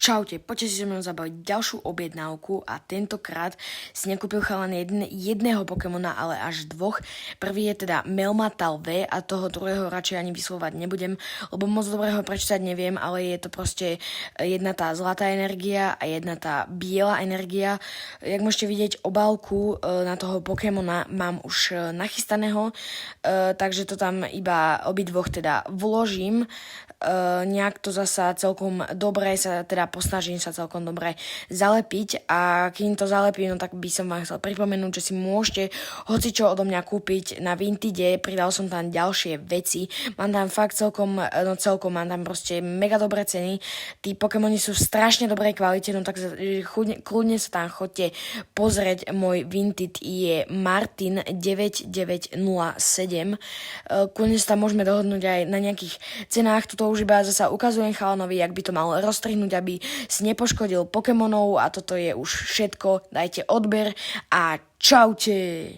Čaute, poďte si so mnou zabaviť ďalšiu objednávku a tentokrát si nekúpil chalan jedného Pokémona, ale až dvoch. Prvý je teda Melmetal V a toho druhého radšej ani vyslovať nebudem, lebo moc dobrého prečítať neviem, ale je to proste jedna tá zlatá energia a jedna tá biela energia. Jak môžete vidieť, obálku na toho Pokémona mám už nachystaného, takže to tam iba obidvoch teda vložím. Nejak to zasa celkom dobre sa teda posnažím sa celkom dobre zalepiť a kým to zalepím, no tak by som vám chcel pripomenúť, že si môžete hocičo odo mňa kúpiť na Vintage, pridal som tam ďalšie veci, mám tam fakt celkom, mám tam proste mega dobré ceny, tí Pokémoni sú v strašne dobrej kvalite, no tak kľudne sa tam chodte pozrieť, môj Vintage je Martin 9907, kľudne sa tam môžeme dohodnúť aj na nejakých cenách, toto už iba zasa ukazujem chalanovi, jak by to mal rozstrihnúť, aby si nepoškodil Pokémonov a toto je už všetko. Dajte odber a čaute!